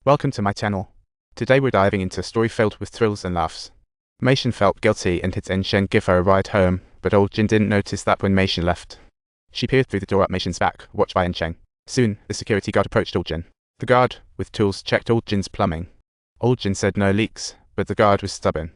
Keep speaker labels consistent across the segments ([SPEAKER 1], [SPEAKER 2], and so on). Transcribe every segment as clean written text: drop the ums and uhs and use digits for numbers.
[SPEAKER 1] Welcome to my channel. Today we're diving into a story filled with thrills and laughs. Mei Shen felt guilty and had Ensheng give her a ride home, but old Jin didn't notice that when Mei Shen left. She peered through the door at Mei Shen's back, watched by Ensheng. Soon, the security guard approached old Jin. The guard, with tools, checked old Jin's plumbing. Old Jin said no leaks, but the guard was stubborn.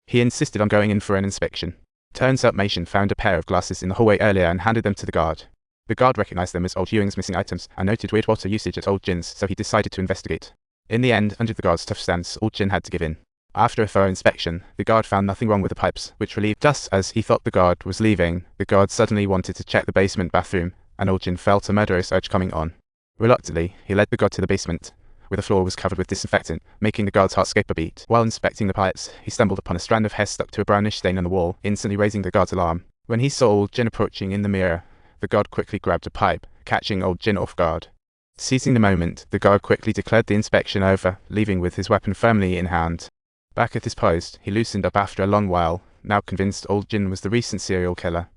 [SPEAKER 1] He insisted on going in for an inspection. Turns out Mei Shen found a pair of glasses in the hallway earlier and handed them to the guard. The guard recognized them as old Yueng's missing items and noted weird water usage at old Jin's, so he decided to investigate. In the end, under the guard's tough stance, old Jin had to give in. After a thorough inspection, the guard found nothing wrong with the pipes, which relieved us. As he thought the guard was leaving, the guard suddenly wanted to check the basement bathroom, and old Jin felt a murderous urge coming on. Reluctantly, he led the guard to the basement, where the floor was covered with disinfectant, making the guard's heart skip a beat. While inspecting the pipes, he stumbled upon a strand of hair stuck to a brownish stain on the wall, instantly raising the guard's alarm. When he saw old Jin approaching in the mirror, the guard quickly grabbed a pipe, catching old Jin off guard. Seizing the moment, the guard quickly declared the inspection over, leaving with his weapon firmly in hand. Back at his post, he loosened up after a long while, now convinced old Jin was the recent serial killer.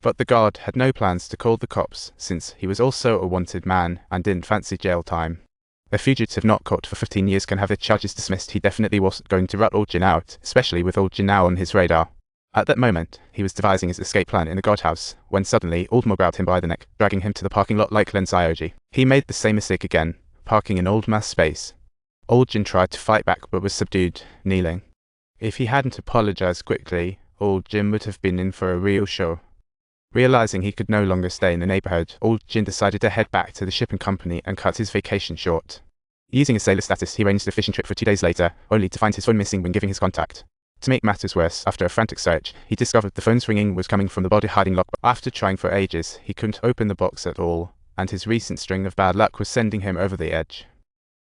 [SPEAKER 1] But the guard had no plans to call the cops, since he was also a wanted man and didn't fancy jail time. A fugitive not caught for 15 years can have their charges dismissed. He definitely wasn't going to rat old Jin out, especially with old Jin now on his radar. At that moment, he was devising his escape plan in the guardhouse, when suddenly Old Ma grabbed him by the neck, dragging him to the parking lot like Len Sioji. He made the same mistake again, parking in Old Ma's space. Old Jin tried to fight back but was subdued, kneeling. If he hadn't apologized quickly, old Jin would have been in for a real show. Realizing he could no longer stay in the neighborhood, old Jin decided to head back to the shipping company and cut his vacation short. Using his sailor status, he arranged a fishing trip for 2 days later, only to find his phone missing when giving his contact. To make matters worse, after a frantic search, he discovered the phone's ringing was coming from the body hiding lock. After trying for ages, he couldn't open the box at all, and his recent string of bad luck was sending him over the edge.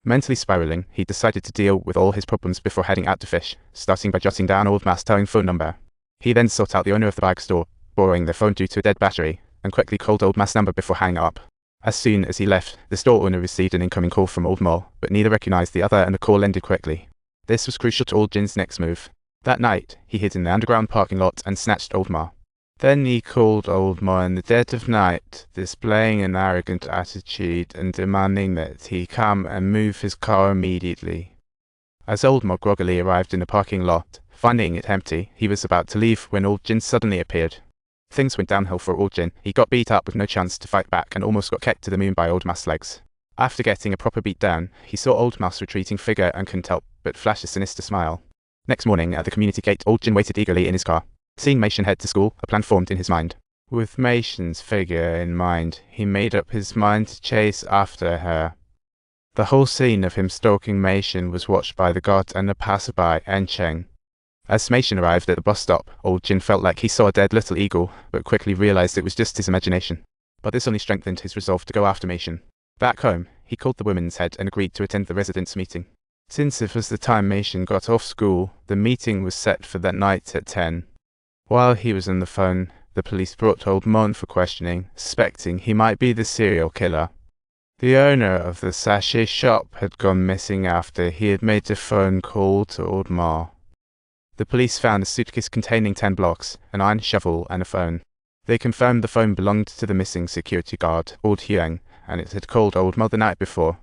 [SPEAKER 1] Mentally spiraling, he decided to deal with all his problems before heading out to fish, starting by jotting down Old Ma's towing phone number. He then sought out the owner of the bag store, borrowing their phone due to a dead battery, and quickly called Old Ma's number before hanging up. As soon as he left, the store owner received an incoming call from Old Ma, but neither recognized the other and the call ended quickly. This was crucial to old Jin's next move. That night, he hid in the underground parking lot and snatched Old Ma. Then he called Old Ma in the dead of night, displaying an arrogant attitude and demanding that he come and move his car immediately. As Old Ma groggily arrived in the parking lot, finding it empty, he was about to leave when old Jin suddenly appeared. Things went downhill for old Jin. He got beat up with no chance to fight back and almost got kicked to the moon by Old Ma's legs. After getting a proper beat down, he saw Old Ma's retreating figure and couldn't help but flash a sinister smile. Next morning, at the community gate, old Jin waited eagerly in his car. Seeing Mei Shen head to school, a plan formed in his mind. With Mei Shen's figure in mind, he made up his mind to chase after her. The whole scene of him stalking Mei Shen was watched by the guard and the passerby, Ensheng. As Mei Shen arrived at the bus stop, old Jin felt like he saw a dead little eagle, but quickly realized it was just his imagination. But this only strengthened his resolve to go after Mei Shen. Back home, he called the women's head and agreed to attend the residents' meeting. Since it was the time Mei Shen got off school, the meeting was set for that night at 10. While he was on the phone, the police brought Old Ma for questioning, suspecting he might be the serial killer. The owner of the sachet shop had gone missing after he had made a phone call to Old Ma. The police found a suitcase containing 10 blocks, an iron shovel, and a phone. They confirmed the phone belonged to the missing security guard, Old Yueng, and it had called Old Ma the night before.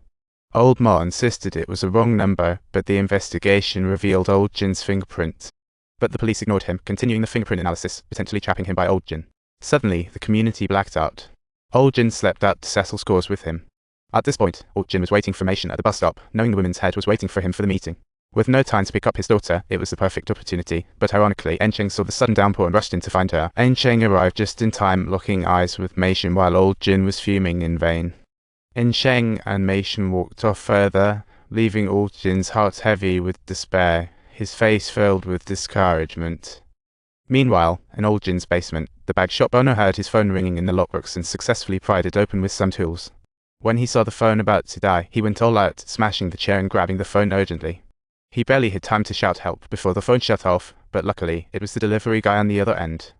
[SPEAKER 1] Old Ma insisted it was a wrong number, but the investigation revealed old Jin's fingerprint. But the police ignored him, continuing the fingerprint analysis, potentially trapping him by old Jin. Suddenly, the community blacked out. Old Jin slept out to settle scores with him. At this point, old Jin was waiting for Mei Shen at the bus stop, knowing the women's head was waiting for him for the meeting. With no time to pick up his daughter, it was the perfect opportunity, but ironically, Ensheng saw the sudden downpour and rushed in to find her. Ensheng arrived just in time, locking eyes with Mei Shen while old Jin was fuming in vain. Ensheng and Mei Shen walked off further, leaving old Jin's heart heavy with despair, his face filled with discouragement. Meanwhile, in old Jin's basement, the bag shop owner heard his phone ringing in the lockbox and successfully pried it open with some tools. When he saw the phone about to die, he went all out, smashing the chair and grabbing the phone urgently. He barely had time to shout help before the phone shut off, but luckily, it was the delivery guy on the other end.